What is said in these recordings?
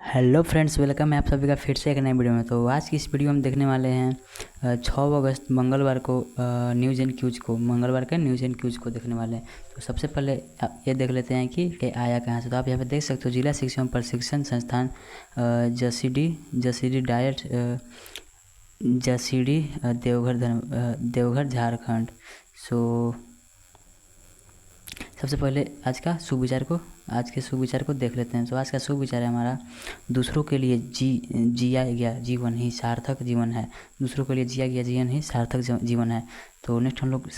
Hello friends, welcome है आप सभी का फिर से एक नए वीडियो में। तो आज की इस वीडियो में हम देखने वाले हैं 6 अगस्त मंगलवार को न्यूज़ एंड क्यूज को मंगलवार के न्यूज़ एंड क्यूज को देखने वाले हैं। तो सबसे पहले ये देख लेते हैं कि आया कहाँ से। तो आप यहाँ पे देख सकते हो, जिला शिक्षा एवं प्रशिक्षण संस्थान जसीडी डायट जसीडी देवघर झारखंड। सो सबसे पहले आज के सुविचार को देख लेते हैं। तो आज का सुविचार है हमारा, दूसरों के लिए जिया गया जीवन ही सार्थक जीवन है। दूसरों के लिए जिया गया जीवन ही सार्थक जीवन है। तो नेक्स्ट हम लोग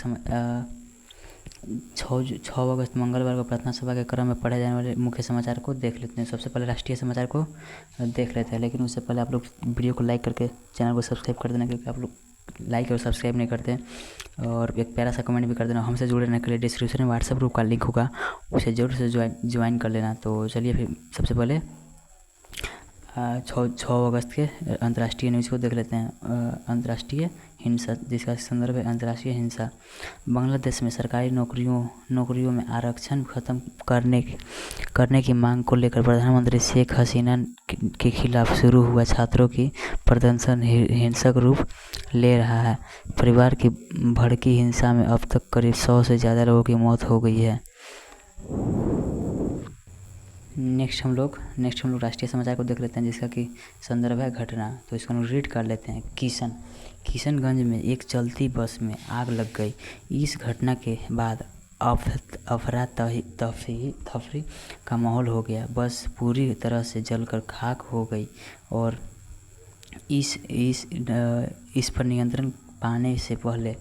6 अगस्त मंगलवार को प्रार्थना सभा के क्रम में पढ़े जाने वाले मुख्य समाचार को देख लेते हैं। सबसे पहले राष्ट्रीय समाचार को देख लेते हैं, लेकिन उससे पहले आप लोग वीडियो को लाइक करके चैनल को सब्सक्राइब कर देना, क्योंकि आप लोग लाइक और सब्सक्राइब नहीं करते। और एक प्यारा सा कमेंट भी कर देना। हमसे जुड़े रहने के लिए डिस्क्रिप्शन में व्हाट्सएप ग्रुप का लिंक होगा, उसे जरूर से ज्वाइन कर लेना। तो चलिए फिर सबसे पहले 6 अगस्त के अंतर्राष्ट्रीय न्यूज़ को देख लेते हैं। अंतर्राष्ट्रीय हिंसा, जिसका संदर्भ है अंतर्राष्ट्रीय हिंसा। बांग्लादेश में सरकारी नौकरियों में आरक्षण खत्म करने की मांग को लेकर प्रधानमंत्री शेख हसीना के खिलाफ शुरू हुआ छात्रों की प्रदर्शन हिंसक रूप ले रहा है। परिवार की भड़की हिंसा में अब तक करीब 100 से ज़्यादा लोगों की मौत हो गई है। नेक्स्ट हम लोग राष्ट्रीय समाचार को देख लेते हैं, जिसका कि संदर्भ है घटना। तो इसको हम रीड कर लेते हैं। किशनगंज में एक चलती बस में आग लग गई। इस घटना के बाद अफरा तफरी का माहौल हो गया। बस पूरी तरह से जलकर खाक हो गई और इस पर नियंत्रण पाने से पहले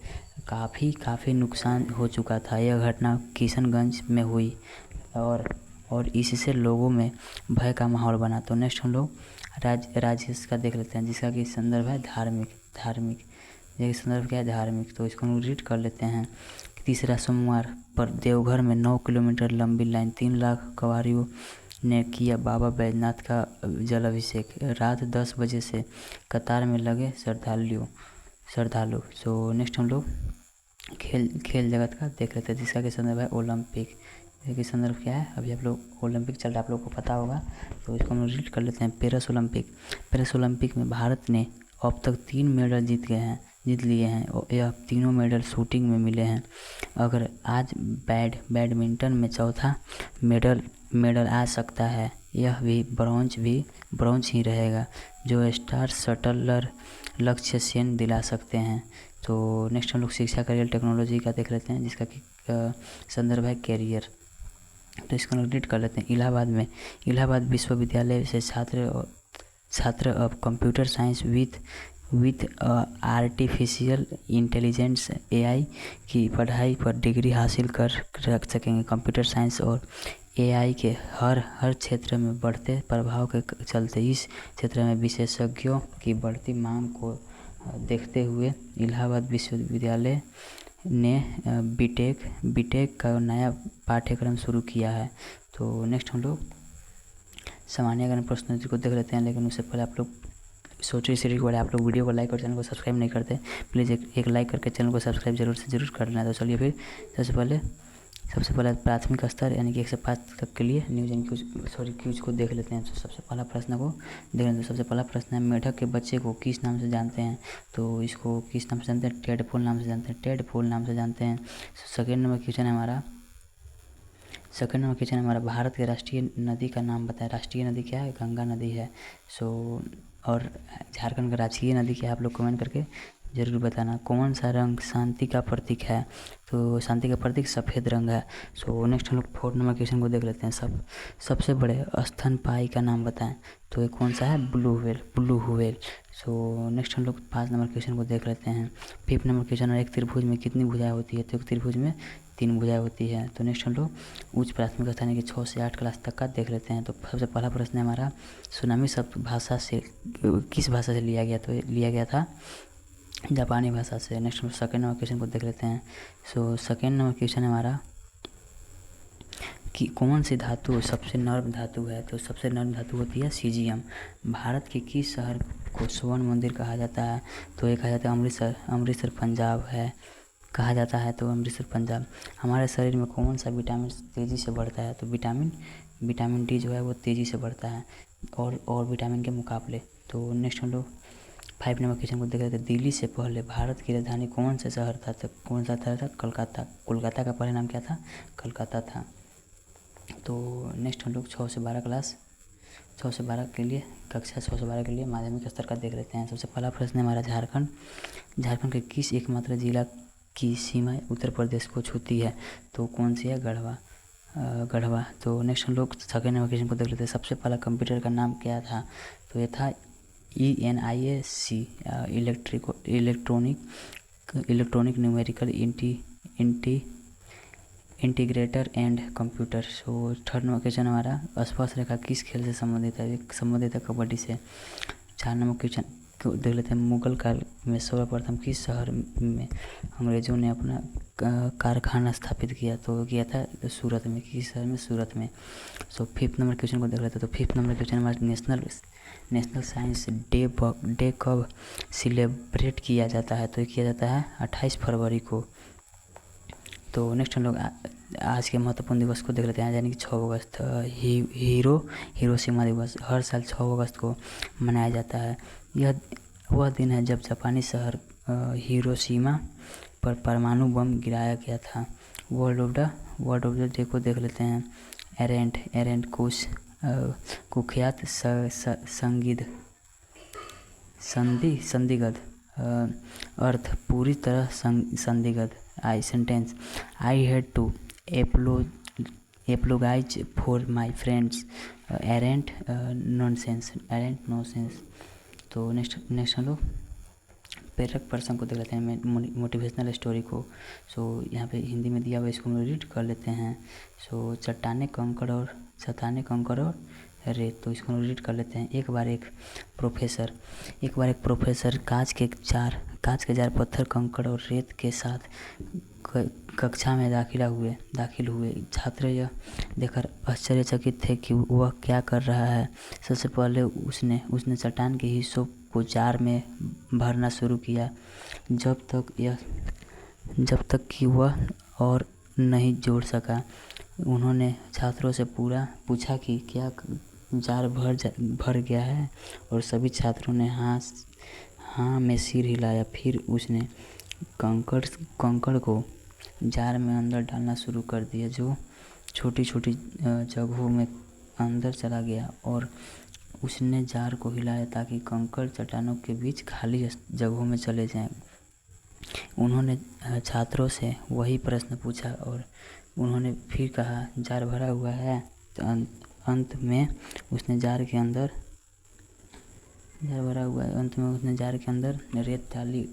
काफ़ी नुकसान हो चुका था। यह घटना किशनगंज में हुई और इससे लोगों में भय का माहौल बना। तो नेक्स्ट हम लोग राज्य का देख लेते हैं, जिसका कि संदर्भ है धार्मिक। ये संदर्भ क्या है? धार्मिक। तो इसको हम रीड कर लेते हैं। तीसरा सोमवार पर देवघर में 9 किलोमीटर लंबी लाइन 3 लाख कवारियों ने किया बाबा बैजनाथ का जल अभिषेक। रात 10 बजे से कतार में लगे श्रद्धालु। सो नेक्स्ट हम लोग खेल जगत का देख लेते हैं, जिसका कि संदर्भ है ओलंपिक। इसके संदर्भ क्या है? अभी आप लोग ओलंपिक चल रहा है, आप लोग को पता होगा, तो इसको हम रीड कर लेते हैं। पेरिस ओलंपिक में भारत ने अब तक 3 मेडल जीत लिए हैं और यह तीनों मेडल शूटिंग में मिले हैं। अगर आज बैडमिंटन में चौथा मेडल आ सकता है, यह भी ब्रॉन्ज ही रहेगा, जो स्टार शटलर लक्ष्य सेन दिला सकते हैं। तो नेक्स्ट हम लोग शिक्षा करियर टेक्नोलॉजी का देख लेते हैं, जिसका कि संदर्भ है कैरियर। तो इसको रीड कर लेते हैं। इलाहाबाद विश्वविद्यालय से छात्र अब computer science with artificial intelligence AI की पढ़ाई पर डिग्री हासिल कर रख सकेंगे। कंप्यूटर साइंस और AI के हर क्षेत्र में बढ़ते प्रभाव के चलते इस क्षेत्र में विशेषज्ञों की बढ़ती मांग को देखते हुए इलाहाबाद विश्वविद्यालय ने बीटेक का नया पाठ्यक्रम शुरू किया है। तो नेक्स्ट हम लोग सामान्य ज्ञान प्रश्न को देख लेते हैं, लेकिन उससे पहले आप लोग सोचिए सीरीज को आप लोग वीडियो को लाइक और चैनल को सब्सक्राइब नहीं करते, प्लीज़ एक लाइक करके चैनल को सब्सक्राइब जरूर कर लेना। तो चलिए फिर सबसे पहले प्राथमिक स्तर यानी कि 1 से 5 तक के लिए न्यूज़ एंड क्यूज को देख लेते हैं। तो सबसे पहला प्रश्न को देख लेते हैं। सबसे पहला प्रश्न है, मेढक के बच्चे को किस नाम से जानते हैं? तो इसको किस नाम से जानते हैं? टेडपोल नाम से जानते हैं। सेकेंड नंबर क्वेश्चन है हमारा, भारत के राष्ट्रीय नदी का नाम बताएं। राष्ट्रीय नदी क्या है? गंगा नदी है। और झारखंड का राजकीय नदी क्या है? आप लोग कमेंट करके ज़रूर बताना। कौन सा रंग शांति का प्रतीक है? तो शांति का प्रतीक सफ़ेद रंग है। सो नेक्स्ट हम लोग 4 नंबर क्वेश्चन को देख लेते हैं। सबसे बड़े स्तनपायी का नाम बताएं। तो ये कौन सा है? Blue whale. सो नेक्स्ट हम लोग 5 नंबर क्वेश्चन को देख लेते हैं। 5 नंबर क्वेश्चन है, एक त्रिभुज में कितनी भुजाएं होती है? तो एक त्रिभुज में 3 भुजाएं होती है। तो नेक्स्ट हम लोग उच्च प्राथमिक स्तर यानी कि 6 से 8 क्लास तक का देख लेते हैं। तो सबसे पहला प्रश्न है हमारा, सुनामी शब्द भाषा से किस भाषा से लिया गया? तो लिया गया था जापानी भाषा से। नेक्स्ट हम सेकेंड नंबर क्वेश्चन को देख लेते हैं। सो सेकेंड नंबर क्वेश्चन है हमारा कि कौन सी धातु सबसे नर्म धातु है? तो सबसे नर्म धातु होती है सीजियम। भारत के किस शहर को स्वर्ण मंदिर कहा जाता है? तो ये कहा जाता है अमृतसर पंजाब है कहा जाता है। तो अमृतसर पंजाब। हमारे शरीर में कौन सा विटामिन तेज़ी से बढ़ता है? तो विटामिन डी जो है वो तेज़ी से बढ़ता है। और विटामिन के मुकाबले। तो नेक्स्ट हम लोग 5 नंबर क्वेश्चन को देख रहे थे। दिल्ली से पहले भारत की राजधानी कौन सा शहर था? तो कौन सा शहर था? कलकत्ता। कोलकाता का पहले नाम क्या था? कलकत्ता था। तो नेक्स्ट हम लोग 6 से 12 क्लास 6 से 12 के लिए कक्षा 6 से 12 के लिए माध्यमिक स्तर का देख लेते हैं। सबसे पहला प्रश्न है हमारा झारखंड के किस एकमात्र जिला की सीमा उत्तर प्रदेश को छूती है? तो कौन सी है? गढ़वा। तो नेक्स्ट हम लोग सेकेंड नंबर क्वेश्चन को देख लेते हैं। सबसे पहला कंप्यूटर का नाम क्या था? तो ये था ENIAC, electronic numerical integrator and computer. So third number question हमारा स्पर्श रेखा किस खेल से संबंधित है? कबड्डी से। 4 नंबर क्वेश्चन को देख लेते हैं। मुगल काल में सर्वप्रथम किस शहर में अंग्रेजों ने अपना कारखाना स्थापित किया? तो किया था सूरत में। किस शहर में? सूरत में। सो फिफ्थ नंबर क्वेश्चन को देख लेते हैं। तो फिफ्थ नंबर क्वेश्चन हमारा नेशनल साइंस डे कब सेलिब्रेट किया जाता है? तो ये किया जाता है 28 फरवरी को। तो नेक्स्ट हम लोग आज के महत्वपूर्ण दिवस को देख लेते हैं, यानी कि 6 अगस्त हिरोशिमा दिवस हर साल 6 अगस्त को मनाया जाता है। यह वह दिन है जब जापानी शहर हिरोशिमा पर परमाणु बम गिराया गया था। वर्ल्ड ऑफ द डे को देख लेते हैं। एरेंट कुख्यात संदिग्ध अर्थ पूरी तरह संदिग्ध। I had to apologize for my friends errant nonsense। तो नेक्स्ट हम लोग प्रेरक पर्सन को देख लेते हैं, मोटिवेशनल स्टोरी को। सो यहाँ पे हिंदी में दिया हुआ, इसको हम रीड कर लेते हैं। सो चट्टाने कंकड़ और रेत, तो इसको हम रीड कर लेते हैं। एक बार एक प्रोफेसर कांच के जार पत्थर कंकड़ और रेत के साथ कक्षा में दाखिल हुए। छात्र यह देखकर आश्चर्यचकित थे कि वह क्या कर रहा है। सबसे पहले उसने चट्टान के हिस्सों को जार में भरना शुरू किया, जब तक कि वह और नहीं जोड़ सका। उन्होंने छात्रों से पूछा कि क्या जार भर गया है, और सभी छात्रों ने हाँ में सिर हिलाया। फिर उसने कंकड़ को जार में अंदर डालना शुरू कर दिया, जो छोटी जगहों में अंदर चला गया, और उसने जार को हिलाया ताकि कंकड़ चट्टानों के बीच खाली जगहों में चले जाएं। उन्होंने छात्रों से वही प्रश्न पूछा और उन्होंने फिर कहा जार भरा हुआ है। तो अंत में उसने जार के अंदर रेत डाली,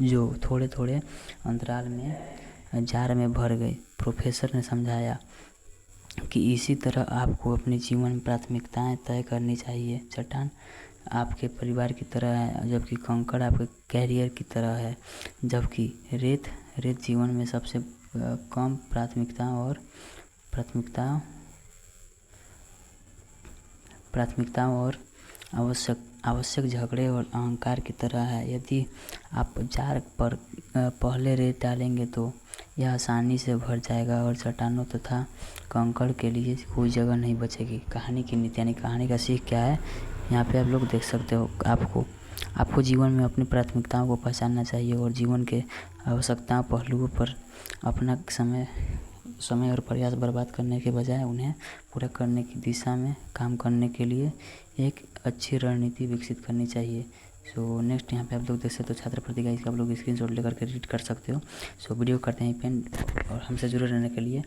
जो थोड़े अंतराल में जार में भर गई। प्रोफेसर ने समझाया कि इसी तरह आपको अपने जीवन में प्राथमिकताएं तय करनी चाहिए। चट्टान आपके परिवार की तरह है, जबकि कंकड़ आपके कैरियर की तरह है, जबकि रेत जीवन में सबसे कम प्राथमिकताओं और आवश्यक झगड़े और अहंकार की तरह है। यदि आप जार पर पहले रेत डालेंगे तो यह आसानी से भर जाएगा और चट्टानों तथा कंकड़ के लिए कोई जगह नहीं बचेगी। कहानी की नीति, यानी कहानी का सीख क्या है, यहाँ पे आप लोग देख सकते हो। आपको जीवन में अपनी प्राथमिकताओं को पहचानना चाहिए और जीवन के आवश्यकताओं पहलुओं पर अपना समय और प्रयास बर्बाद करने के बजाय उन्हें पूरा करने की दिशा में काम करने के लिए एक अच्छी रणनीति विकसित करनी चाहिए। सो नेक्स्ट यहाँ पे आप लोग देख सकते हो छात्र प्रतिज्ञा, इसका आप लोग स्क्रीनशॉट लेकर के रीड कर सकते हो। सो वीडियो करते हैं पेन, और हमसे जुड़े रहने के लिए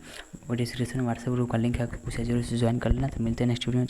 और डिस्क्रिप्शन में व्हाट्सएप ग्रुप का लिंक है, उसे जरूर से ज्वाइन कर लेना। तो मिलते हैं नेक्स्ट वीडियो में।